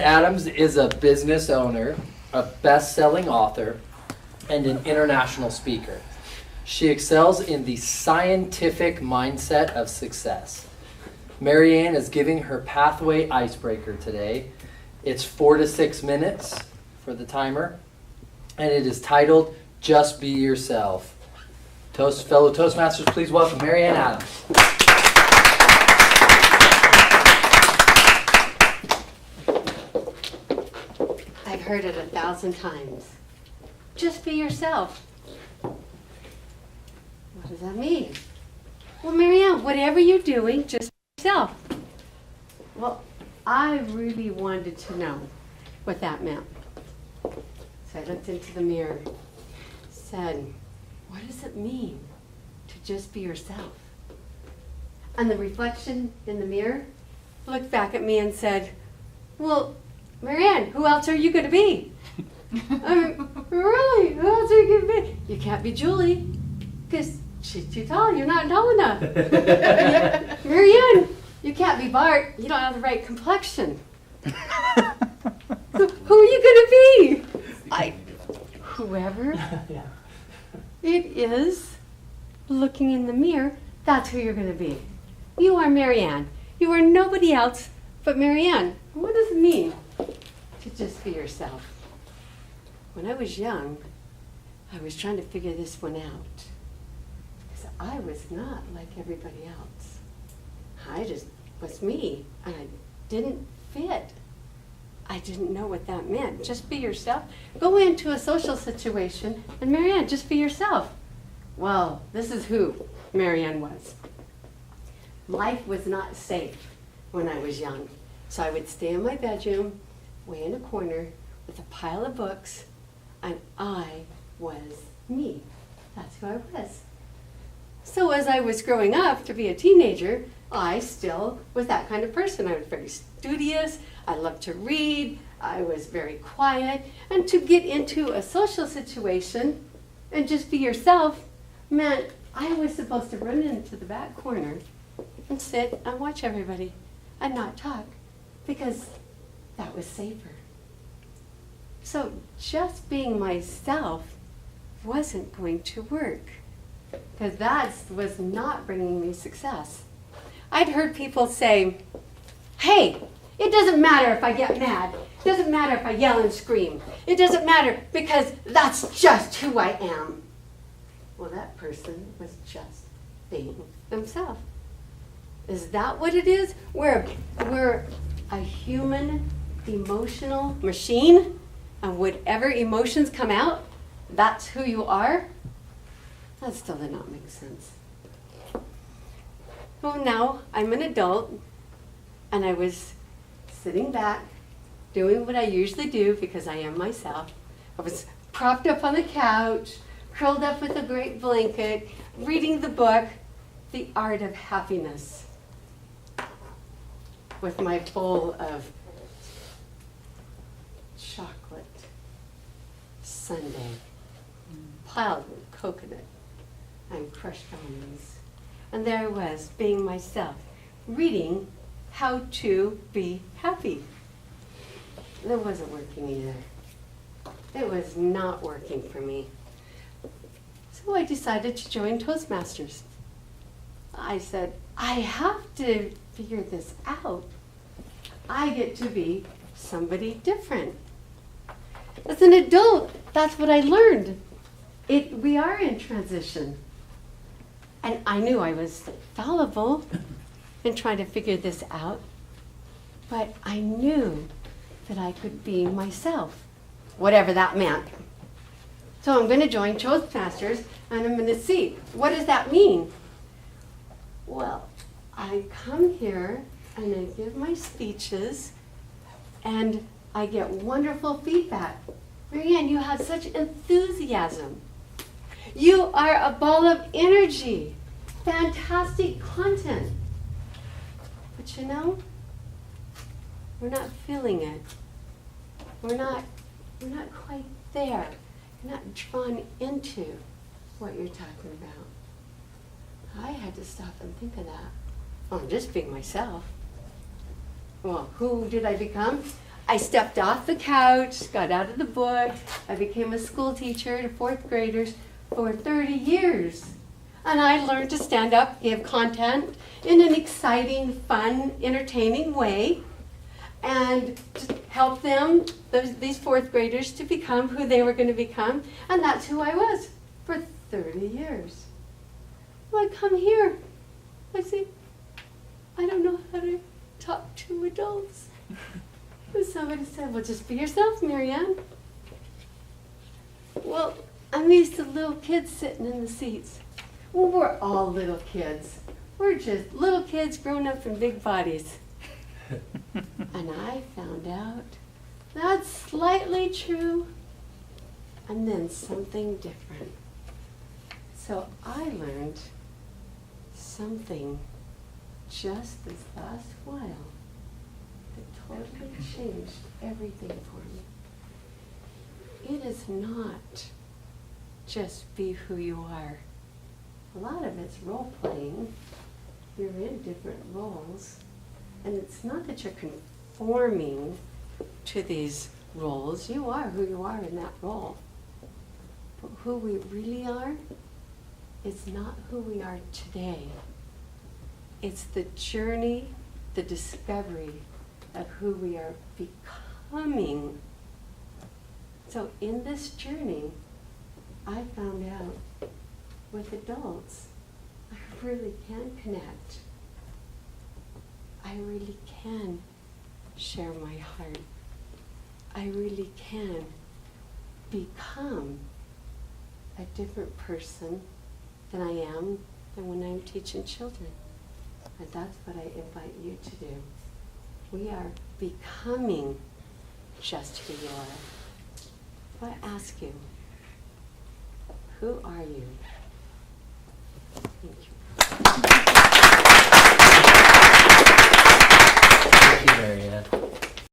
Adams is a business owner, a best-selling author, and an international speaker. She excels in the scientific mindset of success. Maryanne is giving her pathway icebreaker today. It's 4 to 6 minutes for the timer, and it is titled, Just Be Yourself. Fellow Toastmasters, please welcome Maryanne Adams. I've heard it 1,000 times. Just be yourself. What does that mean? Well, Maryanne, whatever you're doing, just be yourself. Well, I really wanted to know what that meant. So I looked into the mirror, said, what does it mean to just be yourself? And the reflection in the mirror looked back at me and said, well, Maryanne, who else are you going to be? Really? Who else are you going to be? You can't be Julie, because she's too tall. You're not tall enough. Maryanne, you can't be Bart. You don't have the right complexion. So who are you going to be? Whoever it is looking in the mirror, that's who you're going to be. You are Maryanne. You are nobody else but Maryanne. What does it mean to just be yourself? When I was young, I was trying to figure this one out. Because I was not like everybody else. I just was me, and I didn't fit. I didn't know what that meant. Just be yourself. Go into a social situation, and Maryanne, just be yourself. Well, this is who Maryanne was. Life was not safe when I was young. So I would stay in my bedroom, way in a corner, with a pile of books, and I was me. That's who I was. So as I was growing up to be a teenager, I still was that kind of person. I was very studious. I loved to read. I was very quiet. And to get into a social situation and just be yourself meant I was supposed to run into the back corner and sit and watch everybody and not talk, because that was safer. So just being myself wasn't going to work, because that was not bringing me success. I'd heard people say, hey, it doesn't matter if I get mad. It doesn't matter if I yell and scream. It doesn't matter, because that's just who I am. Well, that person was just being themselves. Is that what it is? We're a human emotional machine, and whatever emotions come out, that's who you are? That still did not make sense. Well, now I'm an adult, and I was sitting back, doing what I usually do because I am myself. I was propped up on the couch, curled up with a great blanket, reading the book, The Art of Happiness, with my bowl of chocolate sundae, piled with coconut and crushed almonds. And there I was, being myself, reading How to Be Happy. That wasn't working either. It was not working for me. So I decided to join Toastmasters. I said, I have to figure this out. I get to be somebody different. As an adult, that's what I learned. We are in transition. And I knew I was fallible in trying to figure this out, but I knew that I could be myself, whatever that meant. So I'm going to join Toastmasters, and I'm going to see, what does that mean? Well, I come here and I give my speeches, and I get wonderful feedback. Maryanne, you have such enthusiasm. You are a ball of energy. Fantastic content. But you know, we're not feeling it. We're not quite there. You're not drawn into what you're talking about. I had to stop and think of that. Well, I'm just being myself. Well, who did I become? I stepped off the couch, got out of the book. I became a school teacher to fourth graders for 30 years. And I learned to stand up, give content in an exciting, fun, entertaining way, and to help them, these fourth graders, to become who they were going to become. And that's who I was for 30 years. Well, I come here. I say, I don't know how to talk to adults. And somebody said, well, just be yourself, Maryanne. Well, I'm used to little kids sitting in the seats. Well, we're all little kids. We're just little kids grown up in big bodies. And I found out that's slightly true, and then something different. So I learned something just this last while that totally changed everything for me. It is not just be who you are. A lot of it's role playing. You're in different roles. And it's not that you're conforming to these roles. You are who you are in that role. But who we really are is not who we are today. It's the journey, the discovery of who we are becoming. So in this journey, I found out with adults, I really can connect. I really can share my heart. I really can become a different person than I am than when I'm teaching children. And that's what I invite you to do. We are becoming just who you are. So I ask you, who are you?